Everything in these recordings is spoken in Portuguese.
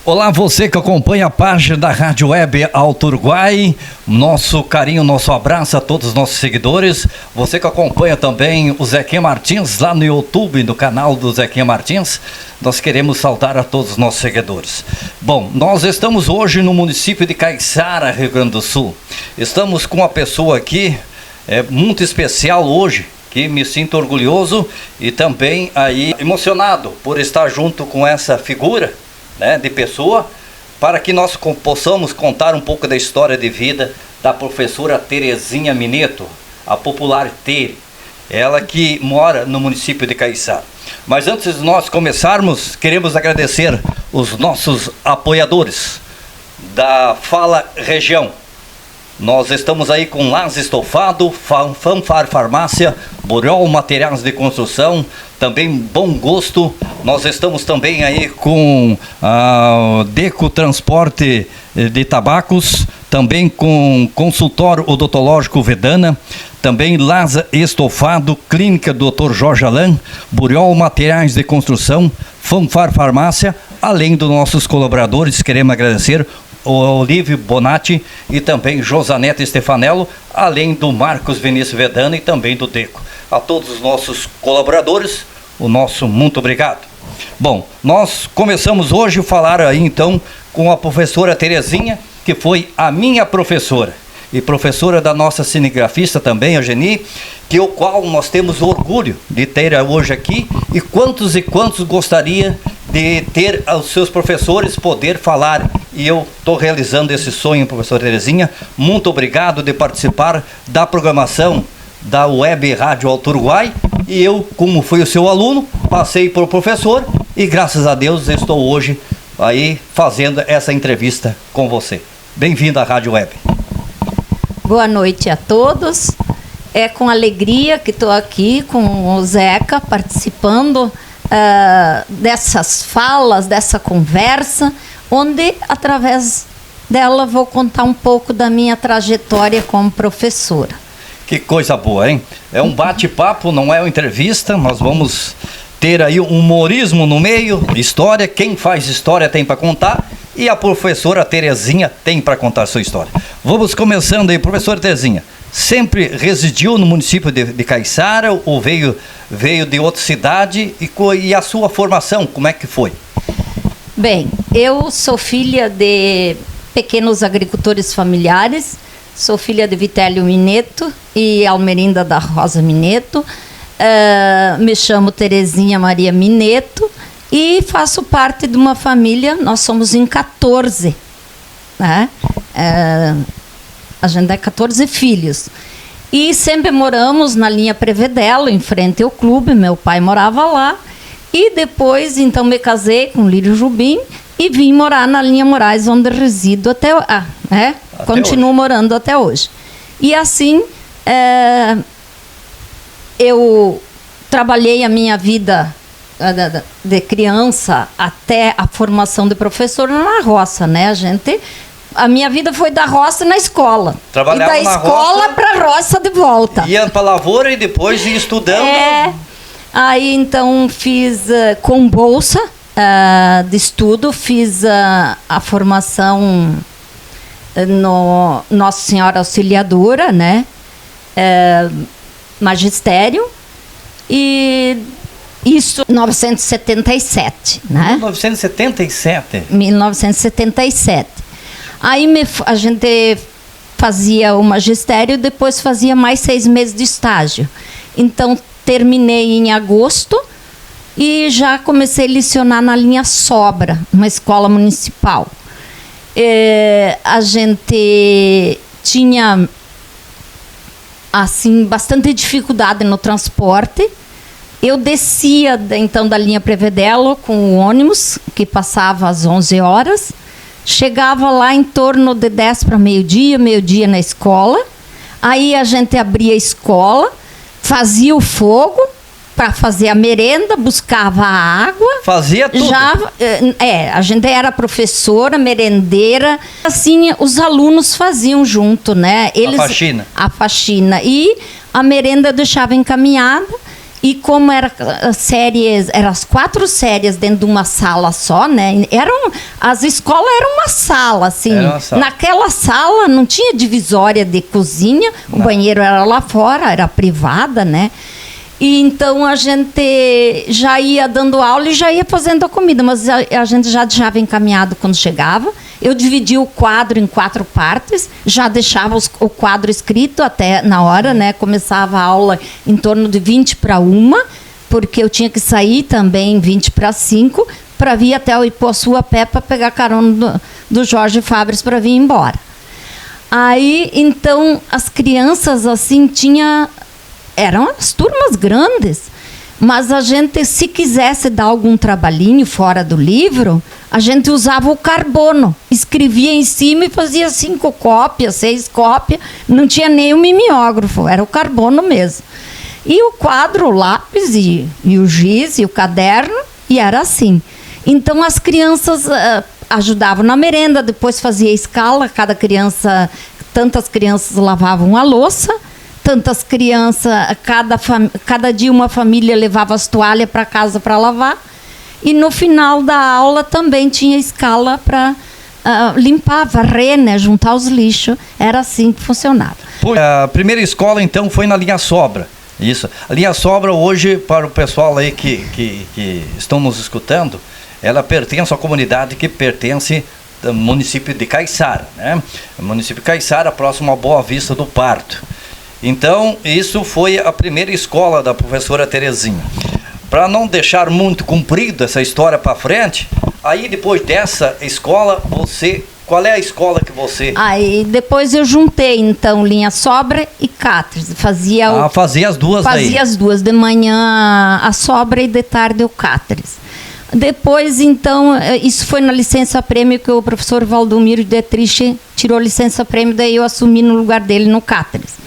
Olá, você que acompanha a página da Rádio Web Alto Uruguai, nosso carinho, nosso abraço a todos os nossos seguidores. Você que acompanha também o Zequinha Martins lá no YouTube, no canal do Zequinha Martins, nós queremos saudar a todos os nossos seguidores. Bom, nós estamos hoje no município de Caiçara, Rio Grande do Sul. Estamos com uma pessoa aqui muito especial hoje, que me sinto orgulhoso e também aí emocionado por estar junto com essa figura, né, de pessoa, para que nós possamos contar um pouco da história de vida da professora Terezinha Mineto, a popular Tere, ela que mora no município de Caiçara. Mas antes de nós começarmos, queremos agradecer os nossos apoiadores da Fala Região. Nós estamos aí com Las Estofado, Fanfar Farmácia, Burol Materiais de Construção, também Bom Gosto. Nós estamos também aí com Deco Transporte de Tabacos, também com Consultório Odontológico Vedana, também Las Estofado, Clínica Dr. Jorge Alain, Burol Materiais de Construção, Fanfar Farmácia, além dos nossos colaboradores, queremos agradecer o Olívio Bonatti e também Josanete Stefanello, além do Marcos Vinícius Vedana e também do Deco. A todos os nossos colaboradores, o nosso muito obrigado. Bom, nós começamos hoje a falar aí então com a professora Terezinha, que foi a minha professora e professora da nossa cinegrafista também, a Geni, que o qual nós temos orgulho de ter hoje aqui, e quantos gostaria de ter os seus professores poder falar, e eu estou realizando esse sonho, professora Terezinha. Muito obrigado de participar da programação da Web Rádio Alto Uruguai, e eu, como fui o seu aluno, passei por professor, e graças a Deus estou hoje aí fazendo essa entrevista com você. Bem-vindo à Rádio Web. Boa noite a todos. É com alegria que estou aqui com o Zeca participando dessas falas, dessa conversa, onde através dela vou contar um pouco da minha trajetória como professora. Que coisa boa, hein? É um bate-papo, não é uma entrevista. Nós vamos ter aí um humorismo no meio, história. Quem faz história tem para contar, e a professora Terezinha tem para contar sua história. Vamos começando aí, professora Terezinha. Sempre residiu no município de Caiçara ou veio de outra cidade? E a sua formação, como é que foi? Bem, eu sou filha de pequenos agricultores familiares, sou filha de Vitélio Mineto e Almerinda da Rosa Mineto, me chamo Terezinha Maria Mineto e faço parte de uma família, nós somos em 14, né? A gente é 14 filhos. E sempre moramos na linha Prevedelo, em frente ao clube, meu pai morava lá. E depois, então, me casei com Lírio Jubim e vim morar na linha Moraes, onde resido até continuo hoje. Morando até hoje. E assim, eu trabalhei a minha vida de criança até a formação de professora na roça, né? A minha vida foi da roça na escola. Trabalhava e da escola para a roça de volta. Ia para a lavoura e depois ia estudando. Aí então fiz com bolsa de estudo, fiz a formação no Nossa Senhora Auxiliadora, né? Magistério. E isso em 1977, né? 1977? 1977. Aí a gente fazia o magistério, depois fazia mais 6 meses de estágio. Então, terminei em agosto e já comecei a lecionar na linha Sobra, uma escola municipal. A gente tinha, assim, bastante dificuldade no transporte. Eu descia, então, da linha Prevedelo com o ônibus, que passava às 11 horas. Chegava lá em torno de 10 para meio-dia na escola. Aí a gente abria a escola, fazia o fogo para fazer a merenda, buscava a água. Fazia tudo? A gente era professora, merendeira. Assim, os alunos faziam junto, né? A faxina. A faxina. E a merenda eu deixava encaminhada. E como era séries, eram as 4 séries dentro de uma sala só, né? As escolas eram uma sala, assim. Era uma sala. Naquela sala não tinha divisória de cozinha, o banheiro era lá fora, era privada, né? E então a gente já ia dando aula e já ia fazendo a comida, mas a gente já deixava encaminhado quando chegava. Eu dividia o quadro em 4 partes, já deixava o quadro escrito até na hora, né? Começava a aula em torno de 20 para 1, porque eu tinha que sair também 20 para 5, para vir até o Ipuaçu a pé para pegar carona do Jorge Fabres para vir embora. Aí, então, as crianças, assim, eram as turmas grandes, mas a gente, se quisesse dar algum trabalhinho fora do livro, a gente usava o carbono, escrevia em cima e fazia 5 cópias, 6 cópias, não tinha nem o mimeógrafo, era o carbono mesmo. E o quadro, o lápis e o giz e o caderno, e era assim. Então as crianças ajudavam na merenda, depois fazia escala, tantas crianças lavavam a louça, tantas crianças, cada dia uma família levava as toalhas para casa para lavar. E no final da aula também tinha escala para limpar, varrer, né, juntar os lixos. Era assim que funcionava. A primeira escola, então, foi na Linha Sobra. Isso. A Linha Sobra, hoje, para o pessoal aí que estão nos escutando, ela pertence à comunidade que pertence ao município de Caiçara, né? O município de Caiçara, próximo a Boa Vista do Parto. Então, isso foi a primeira escola da professora Terezinha. Para não deixar muito comprido essa história para frente, aí depois dessa escola, qual é a escola que você... Aí depois eu juntei, então, Linha Sobra e Cáteres. Fazia as duas daí. Fazia as duas, de manhã a Sobra e de tarde o Cáteres. Depois, então, isso foi na licença-prêmio que o professor Valdomiro Dietrich tirou licença-prêmio, daí eu assumi no lugar dele no Cáteres.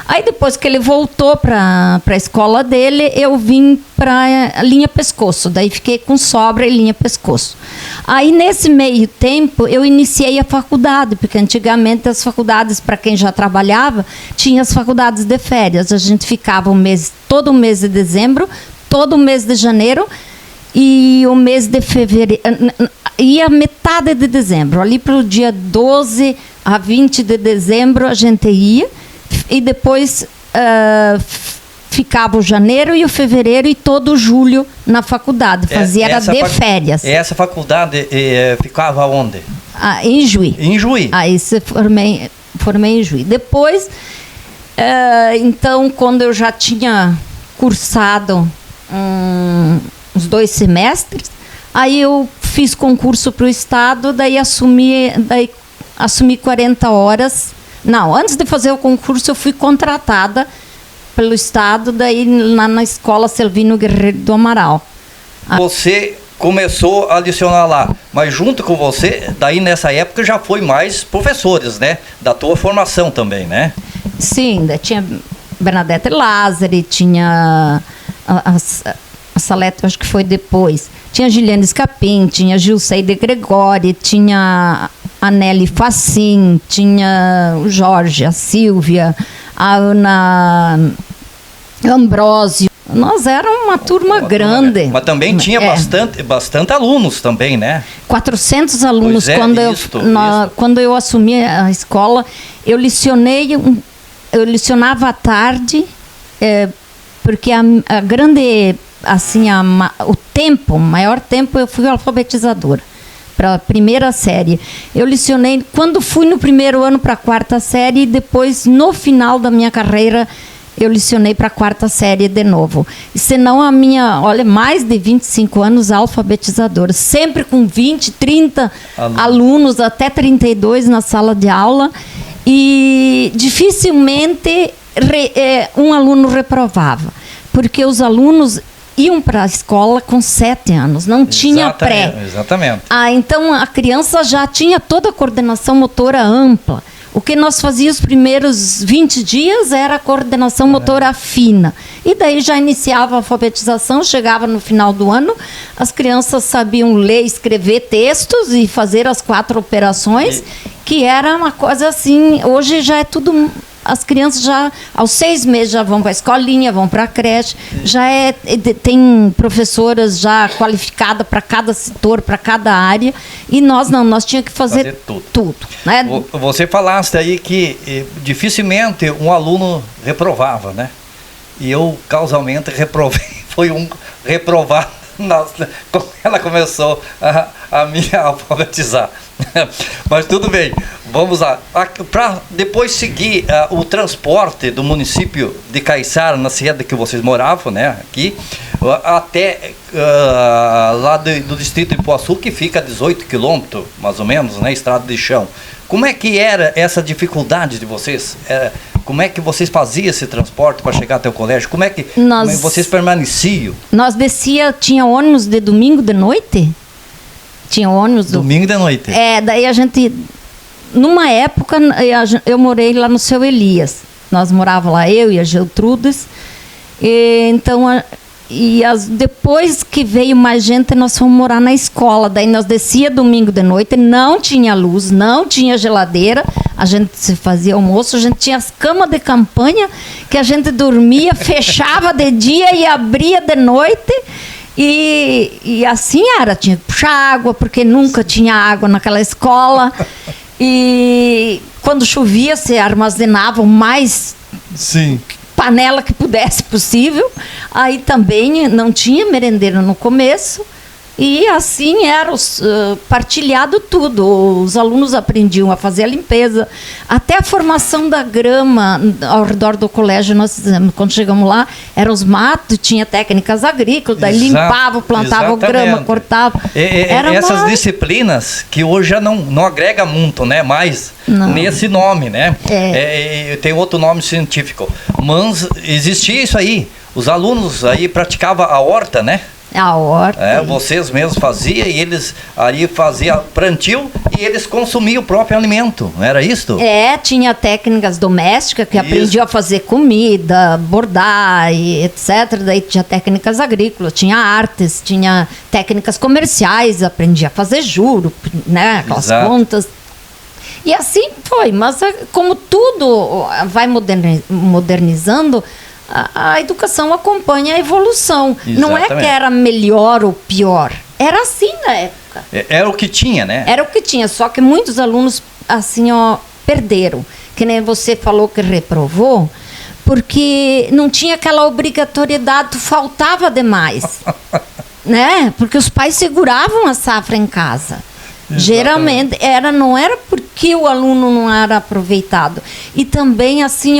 Aí depois que ele voltou para a escola dele, eu vim para a Linha Pescoço. Daí fiquei com Sobra e Linha Pescoço. Aí nesse meio tempo eu iniciei a faculdade, porque antigamente as faculdades, para quem já trabalhava, tinha as faculdades de férias. A gente ficava todo o mês de dezembro, todo o mês de janeiro e o mês de fevereiro. E a metade de dezembro, ali para o dia 12 a 20 de dezembro a gente ia. E depois ficava o janeiro e o fevereiro e todo o julho na faculdade. Era de férias. E essa faculdade ficava onde? Em Juí. Em Juí. Aí formei em Juí. Depois, então, quando eu já tinha cursado uns 2 semestres, aí eu fiz concurso para o Estado, daí assumi 40 horas. Não, antes de fazer o concurso eu fui contratada pelo Estado, daí lá na Escola Selvino Guerreiro do Amaral. Você começou a lecionar lá, mas junto com você, daí nessa época já foi mais professores, né? Da tua formação também, né? Sim, tinha Bernadette Lázari, tinha a Salete, acho que foi depois. Tinha Giliane Scapin, tinha Gilceide Gregori, tinha a Nelly Facim, tinha o Jorge, a Silvia, a Ana Ambrósio. Nós éramos uma turma grande. Mas também tinha bastante alunos também, né? 400 alunos. Quando eu assumi a escola, eu lecionava à tarde, porque a grande, assim, o maior tempo eu fui alfabetizadora. Para a primeira série. Eu lecionei, quando fui no primeiro ano para a 4ª série, e depois, no final da minha carreira, eu lecionei para a 4ª série de novo. E senão mais de 25 anos alfabetizadora, sempre com 20, 30 alunos, até 32 na sala de aula, e dificilmente um aluno reprovava, porque os alunos iam para a escola com 7 anos, não tinha pré. Exatamente. Então a criança já tinha toda a coordenação motora ampla. O que nós fazíamos os primeiros 20 dias era a coordenação motora fina. E daí já iniciava a alfabetização, chegava no final do ano, as crianças sabiam ler, escrever textos e fazer as 4 operações, que era uma coisa assim, hoje já é tudo as crianças já, aos 6 meses, já vão para a escolinha, vão para a creche, tem professoras já qualificadas para cada setor, para cada área, e nós não, nós tínhamos que fazer tudo, né? Você falaste aí que dificilmente um aluno reprovava, né? E eu, causalmente, reprovei, foi um reprovado quando ela começou a me alfabetizar. Mas tudo bem, vamos lá. Para depois seguir o transporte do município de Caiçara, na sede que vocês moravam, né, aqui, até lá do distrito de Ipuaçu, que fica a 18 quilômetros, mais ou menos, né, estrada de chão. Como é que era essa dificuldade de vocês? Como é que vocês faziam esse transporte para chegar até o colégio? Como é que vocês permaneciam? Nós tinha ônibus de domingo de noite? Tinha ônibus domingo de noite. Daí a gente, numa época, eu morei lá no Seu Elias. Nós morávamos lá, eu e a Geltrudes. Depois que veio mais gente, nós fomos morar na escola. Daí nós descia domingo de noite, não tinha luz, não tinha geladeira. A gente se fazia almoço, a gente tinha as camas de campanha que a gente dormia, fechava de dia e abria de noite. E assim era, tinha que puxar água, porque nunca tinha água naquela escola. E quando chovia, se armazenava o mais panela que pudesse possível. Aí também não tinha merendeira no começo. E assim era partilhado tudo. Os alunos aprendiam a fazer a limpeza. Até a formação da grama ao redor do colégio, nós fizemos. Quando chegamos lá, eram os matos, tinha técnicas agrícolas, daí limpava, plantava grama, cortava. Essas disciplinas que hoje já não agrega muito, né? Mais nesse nome, né? Tem outro nome científico. Mas existia isso aí. Os alunos aí praticavam a horta, né? A horta. Vocês mesmos faziam e eles aí faziam plantio e eles consumiam o próprio alimento, não era isso? Tinha técnicas domésticas que aprendiam a fazer comida, bordar e etc. Daí tinha técnicas agrícolas, tinha artes, tinha técnicas comerciais, aprendia a fazer juro, né? Aquelas contas. E assim foi, mas como tudo vai modernizando, a educação acompanha a evolução. Exatamente. Não é que era melhor ou pior. Era assim na época. Era o que tinha, né? Era o que tinha, só que muitos alunos, assim, perderam. Que nem você falou que reprovou, porque não tinha aquela obrigatoriedade, faltava demais. Né? Porque os pais seguravam a safra em casa. Exatamente. Geralmente, não era porque o aluno não era aproveitado. E também, assim,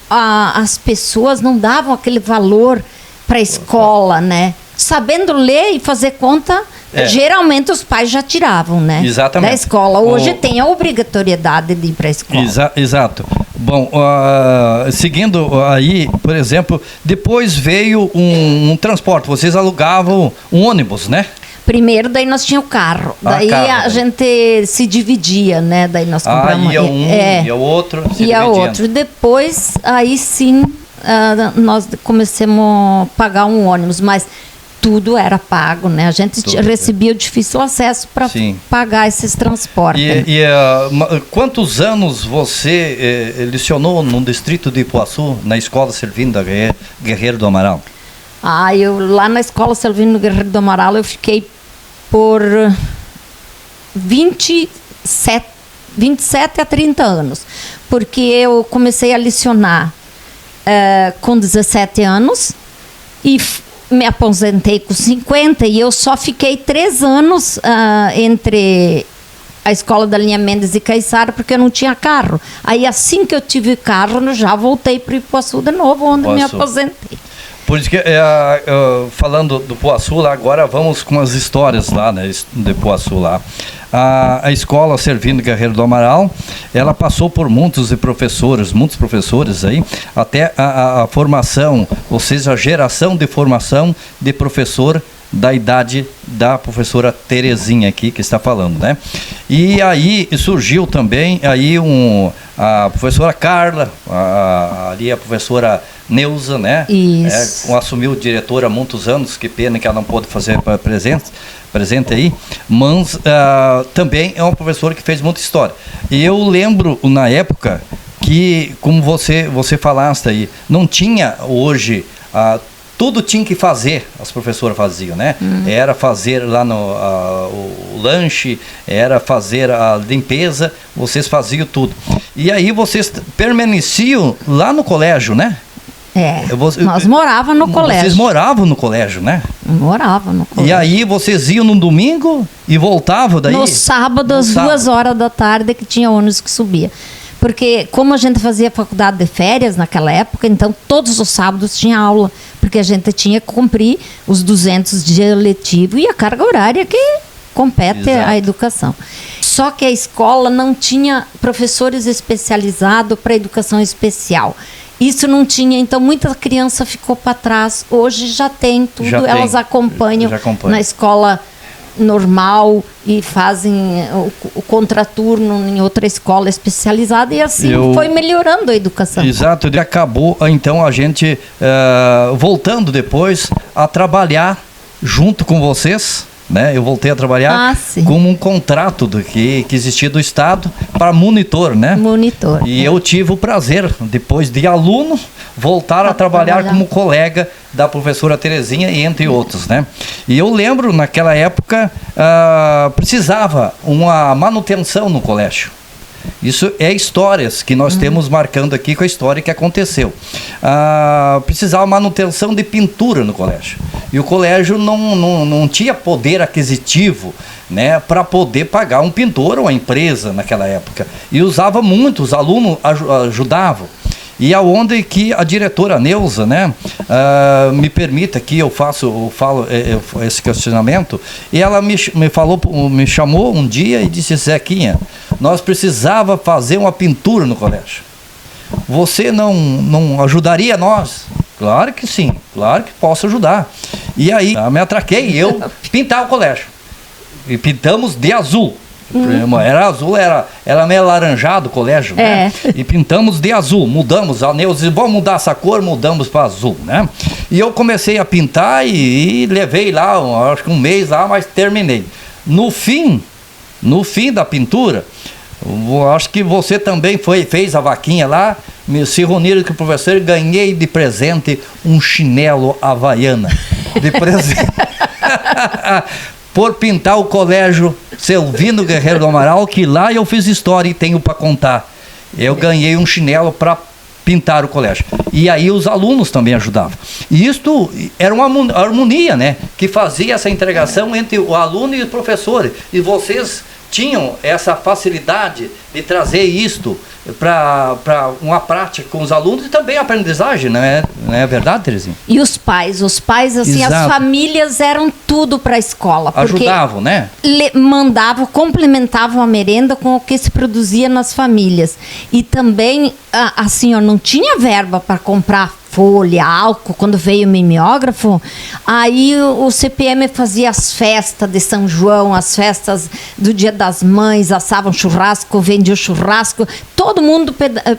as pessoas não davam aquele valor para a escola, né? Sabendo ler e fazer conta, geralmente os pais já tiravam, né? Exatamente. Da escola. Hoje tem a obrigatoriedade de ir para a escola. Exato. Bom, seguindo aí, por exemplo, depois veio um transporte. Vocês alugavam um ônibus, né? Primeiro, daí nós tínhamos o carro. Daí a gente se dividia, né? Daí nós compramos... ia ia o outro, ia outro. Depois, aí sim, nós começamos a pagar um ônibus, mas tudo era pago, né? A gente recebia o difícil acesso para pagar esses transportes. Quantos anos você lecionou no distrito de Ipuaçu, na Escola Servilino Guerreiro do Amaral? Lá na Escola Servilino Guerreiro do Amaral, eu fiquei por 27 a 30 anos, porque eu comecei a lecionar com 17 anos e me aposentei com 50 e eu só fiquei 3 anos entre a escola da linha Mendes e Caiçara, porque eu não tinha carro. Aí assim que eu tive carro, eu já voltei para Ipuaçu de novo, onde me aposentei. Por isso que, falando do Ipuaçu, lá, agora vamos com as histórias lá, né, do Ipuaçu lá. A escola Servilino Guerreiro do Amaral, ela passou por muitos professores aí, até a formação, ou seja, a geração de formação de professor da idade da professora Terezinha aqui, que está falando, né? E aí surgiu também aí a professora Carla, ali a professora Neuza, né? Isso. Assumiu diretora há muitos anos, que pena que ela não pôde fazer presente aí, mas também é uma professora que fez muita história. E eu lembro, na época, que, como você falaste aí, não tinha hoje, tudo tinha que fazer, as professoras faziam, né? Era fazer lá o lanche, era fazer a limpeza, vocês faziam tudo. E aí vocês permaneciam lá no colégio, né? Nós morávamos no colégio. Vocês moravam no colégio, né? Morava no colégio. E aí vocês iam no domingo e voltavam daí? No sábado, às 2 horas da tarde, que tinha ônibus que subia. Porque como a gente fazia faculdade de férias naquela época, então todos os sábados tinha aula. Porque a gente tinha que cumprir os 200 dias letivos e a carga horária que compete à educação. Só que a escola não tinha professores especializados para educação especial. Isso não tinha, então muita criança ficou para trás. Hoje já tem tudo, elas acompanham na escola normal e fazem o contraturno em outra escola especializada e assim foi melhorando a educação. Exato, e acabou então a gente voltando depois a trabalhar junto com vocês, né? Eu voltei a trabalhar como um contrato que existia do Estado para monitor, né? Monitor. E eu tive o prazer, depois de aluno, voltar a trabalhar como colega da professora Terezinha e entre outros, né? E eu lembro, naquela época, precisava uma manutenção no colégio. Isso é histórias que nós temos marcando aqui com a história que aconteceu. Precisava manutenção de pintura no colégio. E o colégio não tinha poder aquisitivo, né, para poder pagar um pintor ou uma empresa naquela época. E usava muito, os alunos ajudavam. E aonde que a diretora Neuza, né, me permita que eu falo esse questionamento, e ela me chamou um dia e disse: Zequinha, nós precisava fazer uma pintura no colégio. Você não ajudaria nós? Claro que sim, claro que posso ajudar. E aí me atraquei, eu pintar o colégio. E pintamos de azul. Era azul, era meio alaranjado o colégio, né? E pintamos de azul, mudamos, a Neuza disse: vamos mudar essa cor, mudamos para azul, né? E eu comecei a pintar e levei lá, acho que um mês lá, mas terminei. No fim da pintura, acho que você também fez a vaquinha lá, se reuniram com o professor e ganhei de presente um chinelo Havaiana. De presente. Por pintar o colégio Selvino Guerreiro do Amaral, que lá eu fiz história e tenho para contar. Eu ganhei um chinelo para pintar o colégio. E aí os alunos também ajudavam. E isto era uma harmonia, né? Que fazia essa integração entre o aluno e o professor. E vocês tinham essa facilidade de trazer isto para uma prática com os alunos e também a aprendizagem, não é verdade, Terezinha? E os pais assim, as famílias eram tudo para a escola. Ajudavam, né? Mandavam, complementavam a merenda com o que se produzia nas famílias. E também, assim, não tinha verba para comprar folha, álcool, quando veio o mimeógrafo, aí o CPM fazia as festas de São João, as festas do Dia das Mães, assavam churrasco, vendia o churrasco, todo mundo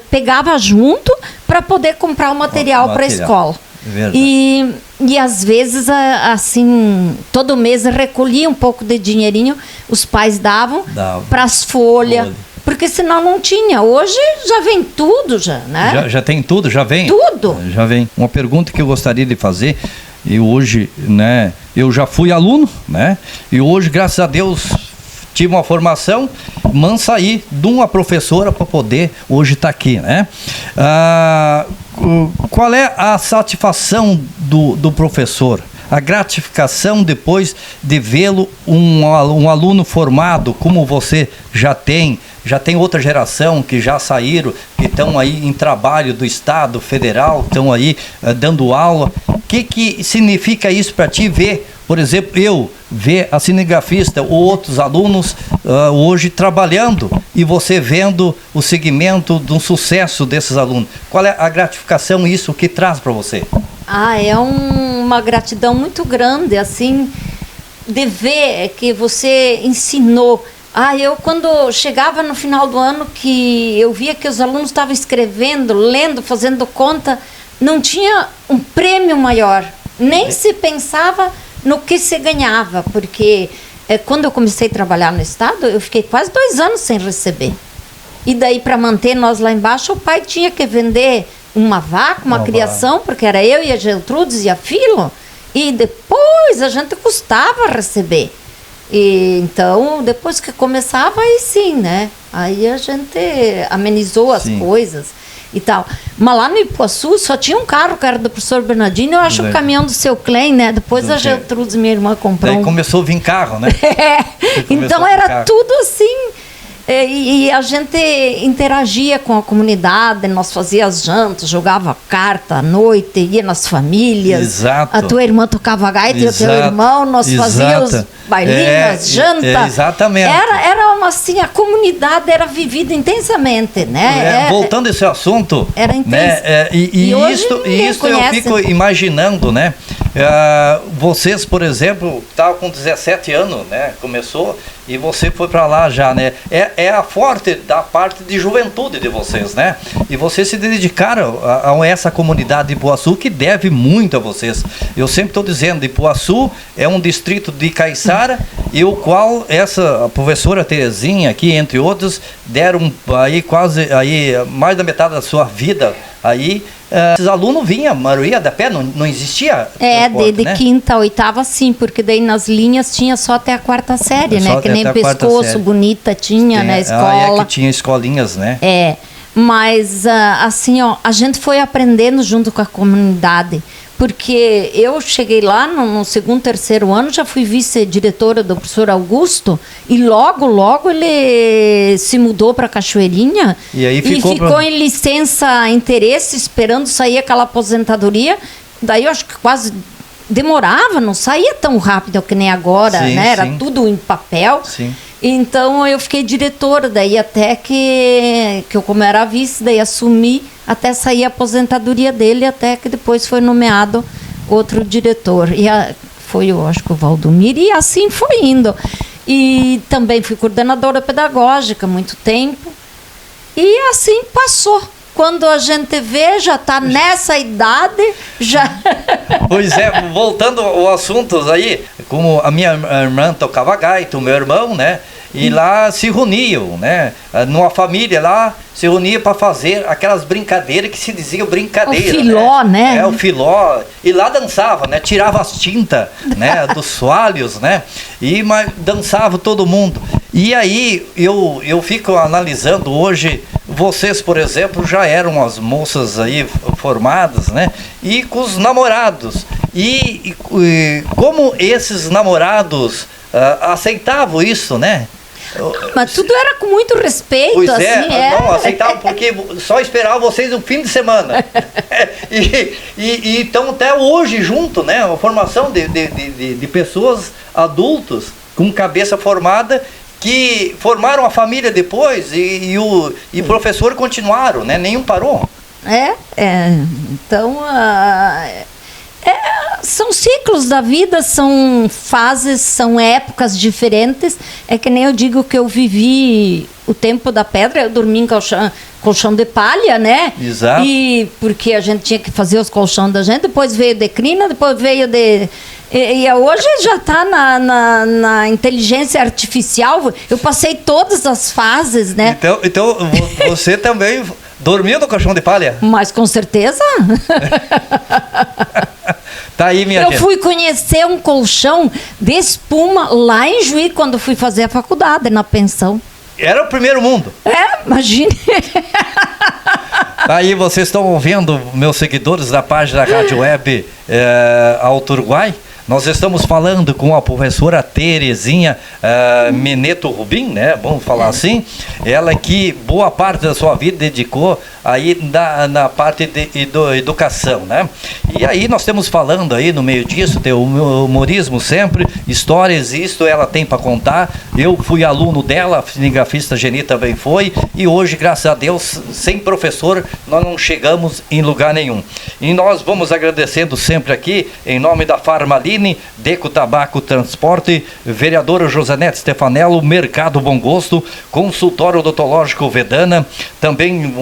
pegava junto para poder comprar o material para a escola. E às vezes, assim, todo mês recolhia um pouco de dinheirinho, os pais davam para as folhas. Porque senão não tinha. Hoje já vem tudo, né? Já tem tudo, já vem? Tudo. Já vem. Uma pergunta que eu gostaria de fazer, e hoje, né, eu já fui aluno, né? E hoje, graças a Deus, tive uma formação, saí de uma professora para poder hoje estar aqui, né? Qual é a satisfação do professor? A gratificação depois de vê-lo um aluno formado, como você já tem outra geração que já saíram, que estão aí em trabalho do Estado Federal, estão aí dando aula. O que significa isso para ti ver, por exemplo, eu ver a cinegrafista ou outros alunos hoje trabalhando e você vendo o segmento do sucesso desses alunos? Qual é a gratificação isso que traz para você? É uma gratidão muito grande, assim, de ver que você ensinou. Eu quando chegava no final do ano, que eu via que os alunos estavam escrevendo, lendo, fazendo conta, não tinha um prêmio maior. Nem se pensava no que se ganhava, porque quando eu comecei a trabalhar no Estado, eu fiquei quase 2 anos sem receber. E daí, para manter nós lá embaixo, o pai tinha que vender uma vaca, uma criação, porque era eu e a Geltrudes e a Filo, e depois a gente custava receber. E então, depois que começava, aí sim, né? Aí a gente amenizou as coisas e tal. Mas lá no Ipuaçu só tinha um carro, que era do professor Bernardino, eu acho o caminhão do seu Klein, né? Depois a Geltrudes, minha irmã, comprou. Daí começou a vir carro, né? Então era tudo assim. E a gente interagia com a comunidade, nós fazíamos jantas, jogava carta à noite, ia nas famílias. Exato. A tua irmã tocava gaita e o teu irmão, nós fazíamos bailinhas, jantas. Exatamente. Era uma, assim, a comunidade era vivida intensamente, né? Voltando a esse assunto, era intenso. Né? E isso eu fico imaginando, né? Vocês, por exemplo, estavam com 17 anos, né? Começou e você foi para lá já, né? É a forte da parte de juventude de vocês, né? E vocês se dedicaram a essa comunidade de Ipuaçu que deve muito a vocês. Eu sempre estou dizendo, Ipuaçu é um distrito de Caiçara e o qual a professora Terezinha aqui, entre outros, deram aí quase aí mais da metade da sua vida aí. Esses alunos vinham, a maioria da pé, não existia transporte, de né? quinta a oitava sim, porque daí nas linhas tinha só até a quarta série, né? Que nem Pescoço, Bonita tinha na escola. Que tinha escolinhas, né? Mas assim, ó, a gente foi aprendendo junto com a comunidade, porque eu cheguei lá no segundo, terceiro ano, já fui vice-diretora do professor Augusto, e logo ele se mudou para Cachoeirinha e aí ficou em licença interesse, esperando sair aquela aposentadoria. Daí eu acho que quase demorava, não saía tão rápido que nem agora, né? Era tudo em papel. Sim. Então eu fiquei diretora, daí até que eu, como era vice, daí assumi até sair a aposentadoria dele, até que depois foi nomeado outro diretor. E foi, eu acho que o Valdomiro, e assim foi indo. E também fui coordenadora pedagógica muito tempo. E assim passou. Quando a gente vê, já está nessa idade, já... Pois é, voltando ao assunto aí, como a minha irmã tocava gaita, o meu irmão, né? E lá se reuniam, né? Numa família lá, se reunia para fazer aquelas brincadeiras que se diziam brincadeira. O filó, né? O filó. E lá dançava, né? Tirava as tintas, né? Dos soalhos, né? Mas dançava todo mundo. E aí eu fico analisando hoje, vocês, por exemplo, já eram as moças aí formadas, né? E com os namorados. E como esses namorados aceitavam isso, né? Mas tudo era com muito respeito, pois assim, não aceitavam porque só esperavam vocês no fim de semana. E então até hoje junto, né? A formação de pessoas adultos com cabeça formada que formaram a família depois e o professor continuaram, né? Nenhum parou. Então são ciclos da vida, são fases, são épocas diferentes. É que nem eu digo que eu vivi o tempo da pedra, eu dormi em colchão de palha, né? Exato. E porque a gente tinha que fazer os colchões da gente, depois veio de crina, depois veio de... E hoje já está na inteligência artificial. Eu passei todas as fases, né? Então você também dormiu no colchão de palha? Mas com certeza. Tá aí, minha gente. Eu fui conhecer um colchão de espuma lá em Juí, quando fui fazer a faculdade, na pensão. Era o primeiro mundo. Imagine. Aí vocês estão ouvindo, meus seguidores da página da Rádio Web Alto Uruguai. Nós estamos falando com a professora Terezinha Meneto Rubim, né? Vamos falar assim. Ela que boa parte da sua vida dedicou aí na parte de educação, né? E aí nós estamos falando aí no meio disso, tem o humorismo sempre, histórias, isto ela tem para contar. Eu fui aluno dela, a cinegrafista Geni também foi, e hoje, graças a Deus, sem professor, nós não chegamos em lugar nenhum. E nós vamos agradecendo sempre aqui, em nome da Farmaline, Deco Tabaco Transporte, vereadora Josanete Stefanello, Mercado Bom Gosto, consultório odontológico Vedana, também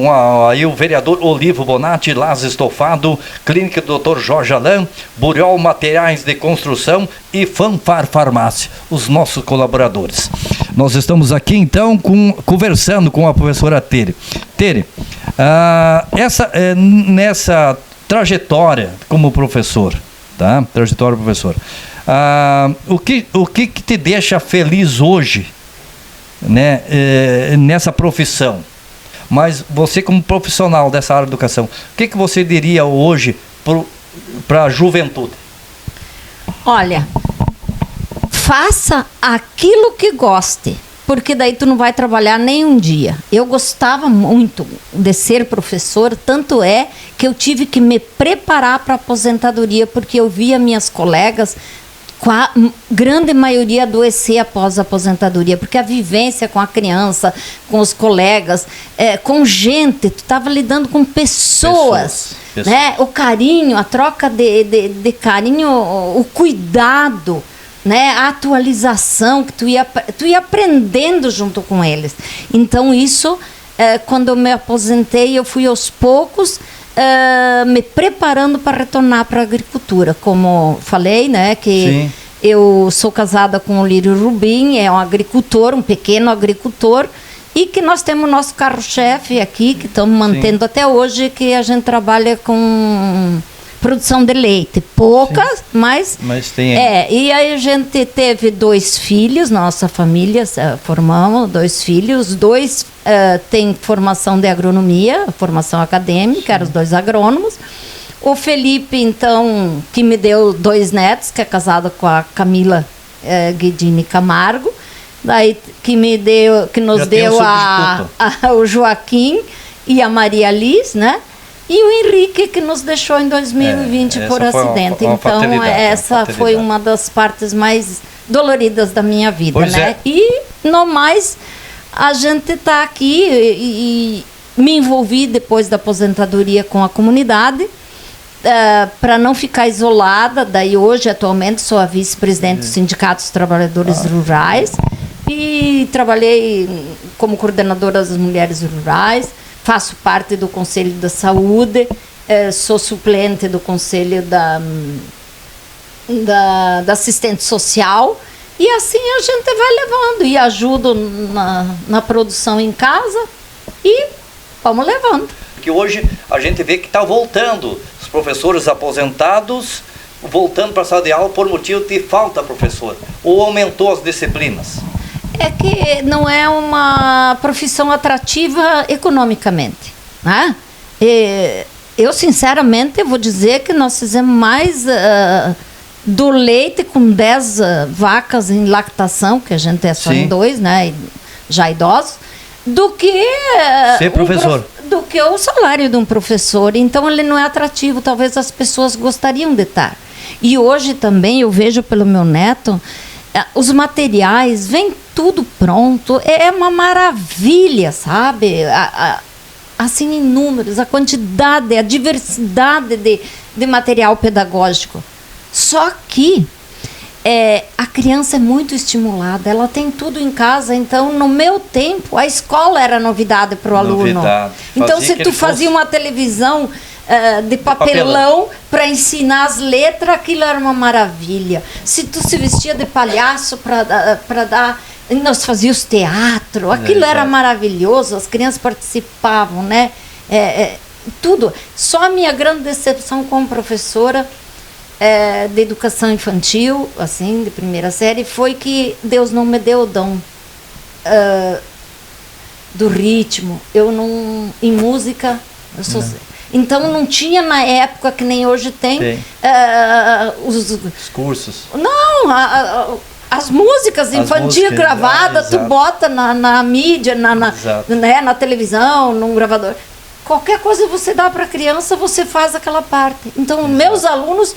aí o vereador Olivo Bonatti, Las Estofado, clínica do Dr. Jorge Alain, Buriol Materiais de Construção e Fanfar Farmácia, os nossos colaboradores. Nós estamos aqui então conversando com a professora Tere. Tere, nessa trajetória como professor, tá? Trajetória professor. O que te deixa feliz hoje, né, nessa profissão? Mas você como profissional dessa área de educação, o que você diria hoje para a juventude? Olha, faça aquilo que goste, porque daí tu não vai trabalhar nem um dia. Eu gostava muito de ser professor, tanto é que eu tive que me preparar para a aposentadoria, porque eu via minhas colegas, com a grande maioria, adoecer após a aposentadoria, porque a vivência com a criança, com os colegas, com gente, tu estava lidando com pessoas. Né? O carinho, a troca de carinho, o cuidado, né? A atualização que tu ia aprendendo junto com eles. Então isso, quando eu me aposentei, eu fui aos poucos me preparando para retornar para a agricultura. Como falei, né, que sim, eu sou casada com o Lírio Rubim, é um agricultor, um pequeno agricultor, e que nós temos nosso carro-chefe aqui, que estamos mantendo, sim, até hoje, que a gente trabalha com produção de leite. Poucas, mas tem. E aí a gente teve 2 filhos, nossa família, formamos 2 filhos, 2 têm formação de agronomia, formação acadêmica, eram os 2 agrônomos. O Felipe, então, que me deu 2 netos, que é casado com a Camila Guedini Camargo, daí que nos deu o Joaquim e a Maria Liz, né? E o Henrique, que nos deixou em 2020 por acidente. Então, essa foi uma das partes mais doloridas da minha vida, pois né? E, no mais, a gente está aqui e me envolvi depois da aposentadoria com a comunidade, para não ficar isolada. Daí, hoje, atualmente, sou a vice-presidente do Sindicato dos Trabalhadores Rurais e trabalhei como coordenadora das mulheres rurais. Faço parte do Conselho da Saúde, sou suplente do Conselho da Assistente Social, e assim a gente vai levando, e ajudo na produção em casa, e vamos levando. Que hoje a gente vê que está voltando, os professores aposentados, voltando para a sala de aula por motivo de falta, professor, ou aumentou as disciplinas? É que não é uma profissão atrativa economicamente, né? Eu, sinceramente, vou dizer que nós fizemos mais do leite com 10 vacas em lactação, que a gente é só, sim, em 2, né? Já idosos, do que ser professor. Do que o salário de um professor. Então, ele não é atrativo. Talvez as pessoas gostariam de estar. E hoje também eu vejo pelo meu neto, os materiais, vem tudo pronto, é uma maravilha, sabe? Assim, em números, a quantidade, a diversidade de material pedagógico. Só que a criança é muito estimulada, ela tem tudo em casa. Então, no meu tempo, a escola era novidade para o aluno. Então, se tu fazia uma televisão de papelão para ensinar as letras, aquilo era uma maravilha. Se tu se vestia de palhaço para dar... Nós fazíamos teatro, aquilo era maravilhoso, as crianças participavam, né? Tudo. Só a minha grande decepção como professora de educação infantil, assim, de primeira série, foi que Deus não me deu o dom do ritmo. Eu não... Em música, eu sou... Então, não tinha na época, que nem hoje tem, os cursos. Não, as músicas infantis gravadas, tu bota na mídia, na televisão, num gravador. Qualquer coisa você dá para a criança, você faz aquela parte. Então, meus alunos,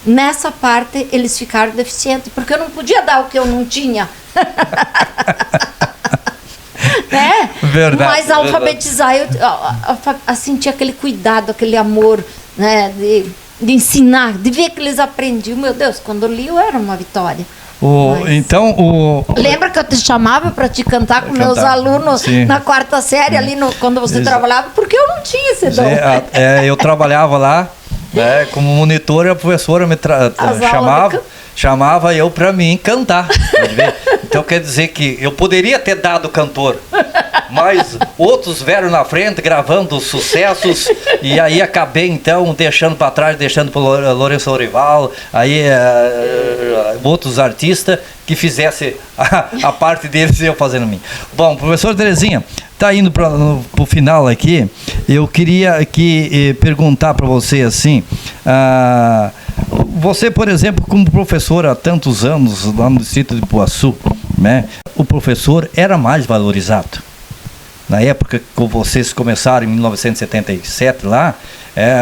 nessa parte, eles ficaram deficientes, porque eu não podia dar o que eu não tinha. Né? Verdade, mas alfabetizar, eu sentir aquele cuidado, aquele amor, né, de ensinar, de ver que eles aprendiam. Meu Deus, quando eu li, era uma vitória. Lembra que eu te chamava para te cantar com meus alunos, sim, na 4ª série, ali quando você trabalhava, porque eu não tinha esse dom. Eu trabalhava lá, né, como monitor, e a professora me chamava eu para mim cantar. Então quer dizer que eu poderia ter dado cantor, mas outros vieram na frente gravando sucessos e aí acabei então deixando para trás, deixando para o Lourenço Lorival, aí outros artistas que fizessem a parte deles e eu fazendo a minha. Bom, professor Terezinha, está indo para o final aqui, eu queria perguntar para você assim, você, por exemplo, como professor há tantos anos lá no distrito de Ipuaçu, né, o professor era mais valorizado. Na época que vocês começaram, em 1977 lá,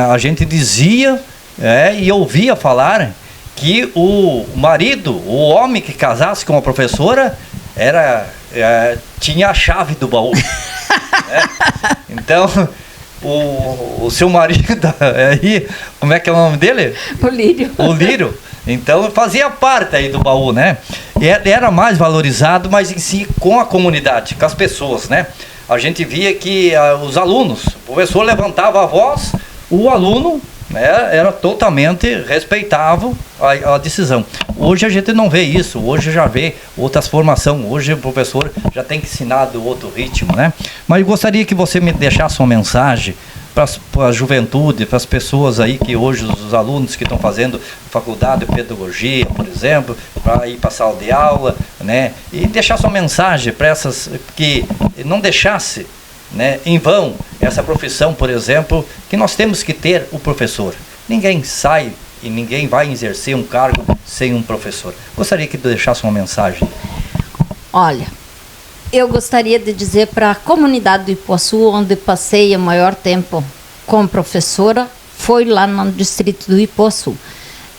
a gente dizia e ouvia falar que o marido, o homem que casasse com uma professora, tinha a chave do baú. Então, o seu marido aí, como é que é o nome dele? O Lírio. O Lírio. Então fazia parte aí do baú, né? Era mais valorizado, mas em si com a comunidade, com as pessoas, né? A gente via que os alunos, o professor levantava a voz, o aluno, né, era totalmente respeitável a decisão. Hoje a gente não vê isso, hoje já vê outras formações, hoje o professor já tem que ensinar do outro ritmo, né? Mas eu gostaria que você me deixasse uma mensagem para a juventude, para as pessoas aí que hoje, os alunos que estão fazendo faculdade de pedagogia, por exemplo, para ir para a sala de aula, né? E deixar sua mensagem para essas que não deixasse, né, em vão essa profissão, por exemplo, que nós temos que ter o professor. Ninguém sai e ninguém vai exercer um cargo sem um professor. Gostaria que deixasse uma mensagem. Olha, eu gostaria de dizer para a comunidade do Ipuaçu, onde passei o maior tempo como professora, foi lá no distrito do Ipuaçu.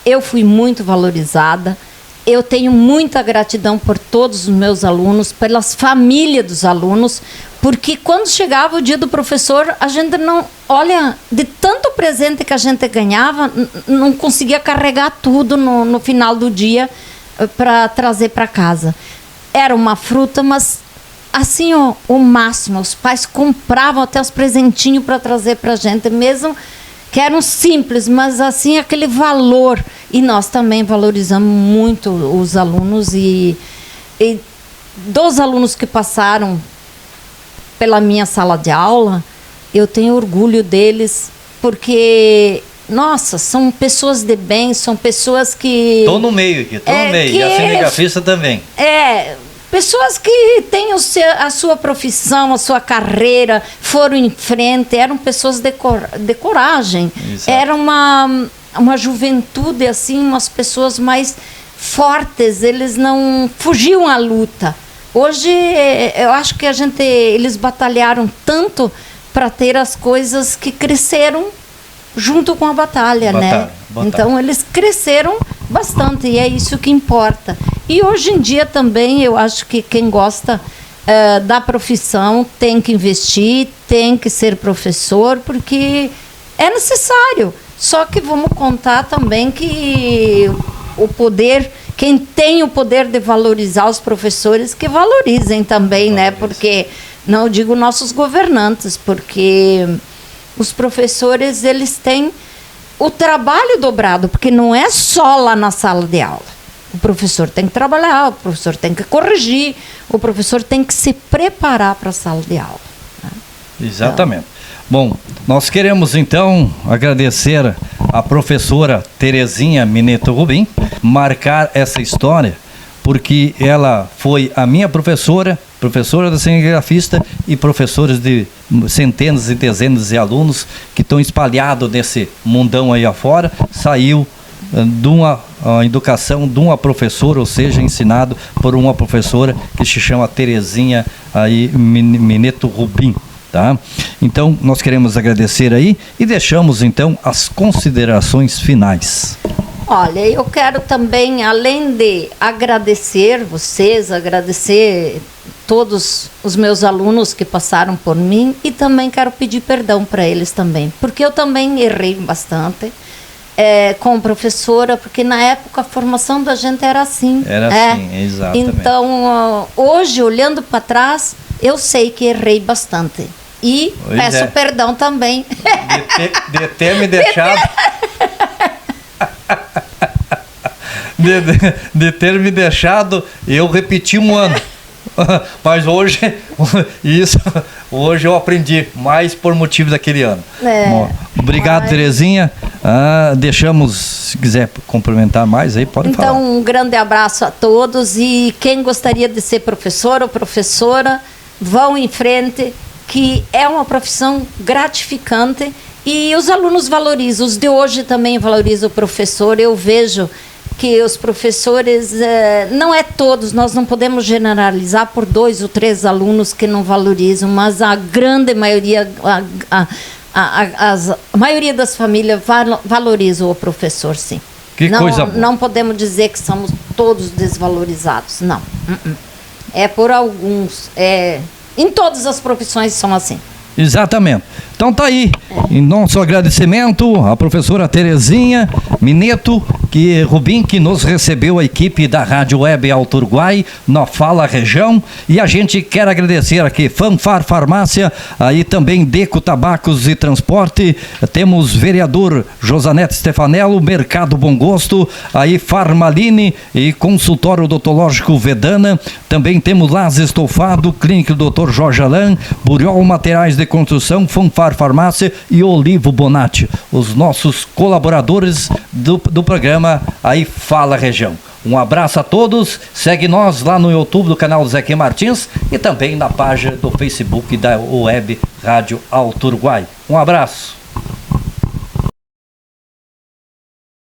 Eu fui muito valorizada, eu tenho muita gratidão por todos os meus alunos, pelas famílias dos alunos, porque quando chegava o dia do professor, a gente não... Olha, de tanto presente que a gente ganhava, não conseguia carregar tudo no final do dia para trazer para casa. Era uma fruta, mas assim, ó, o máximo. Os pais compravam até os presentinhos para trazer para a gente, mesmo que eram simples, mas assim, aquele valor. E nós também valorizamos muito os alunos e dos alunos que passaram pela minha sala de aula, eu tenho orgulho deles, porque, nossa, são pessoas de bem, são pessoas que... Estou no meio aqui, estou no meio, e a cinegrafista também. Pessoas que têm a sua profissão, a sua carreira, foram em frente, eram pessoas de coragem. Exato. Era uma juventude, assim, umas pessoas mais fortes, eles não fugiam à luta. Hoje, eu acho que eles batalharam tanto para ter as coisas que cresceram junto com a batalha, né? Então, eles cresceram bastante e é isso que importa. E hoje em dia também, eu acho que quem gosta da profissão tem que investir, tem que ser professor, porque é necessário. Só que vamos contar também que o poder, quem tem o poder de valorizar os professores, que valorizem também, né? Porque, não digo nossos governantes, porque os professores, eles têm o trabalho dobrado, porque não é só lá na sala de aula. O professor tem que trabalhar, o professor tem que corrigir, o professor tem que se preparar para a sala de aula. Né? Exatamente. Bom, nós queremos então agradecer a professora Terezinha Mineto Rubim, marcar essa história, porque ela foi a minha professora da cinegrafista e professores de centenas e dezenas de alunos que estão espalhados nesse mundão aí afora, saiu de uma educação de uma professora, ou seja, ensinado por uma professora que se chama Terezinha aí Mineto Rubim, tá? Então, nós queremos agradecer aí e deixamos então as considerações finais. Olha, eu quero também, além de agradecer vocês, agradecer todos os meus alunos que passaram por mim, e também quero pedir perdão para eles também, porque eu também errei bastante como professora, porque na época a formação da gente era assim. Era assim, exatamente. Então, hoje, olhando para trás, eu sei que errei bastante. E peço perdão também. De ter me deixado... de ter me deixado eu repetir um ano. Mas hoje eu aprendi mais por motivo daquele ano. Bom, obrigado, Terezinha. Deixamos, se quiser complementar mais aí, pode falar. Então, um grande abraço a todos, e quem gostaria de ser professor ou professora, vão em frente, que é uma profissão gratificante e os alunos valorizam. Os de hoje também valorizam o professor. Eu vejo que os professores, não é todos, nós não podemos generalizar por 2 ou 3 alunos que não valorizam, mas a grande maioria, a maioria das famílias valorizam o professor, sim. Que coisa boa. Não podemos dizer que somos todos desvalorizados, não. É por alguns, em todas as profissões são assim. Exatamente. Então tá aí, em nosso agradecimento à professora Terezinha Mineto, que nos recebeu, a equipe da Rádio Web Alto Uruguai, na Fala Região, e a gente quer agradecer aqui Fanfar Farmácia, aí também Deco Tabacos e Transporte, temos vereador Josanete Stefanello, Mercado Bom Gosto, aí Farmaline e Consultório Odontológico Vedana, também temos Las Estofado, Clínica do Dr. Jorge Alain, Buriol Materiais de Construção, Fanfar Farmácia e Olivo Bonatti, os nossos colaboradores do programa aí Fala Região. Um abraço a todos, segue nós lá no YouTube do canal Zequim Martins e também na página do Facebook da Web Rádio Alto Uruguai. Um abraço.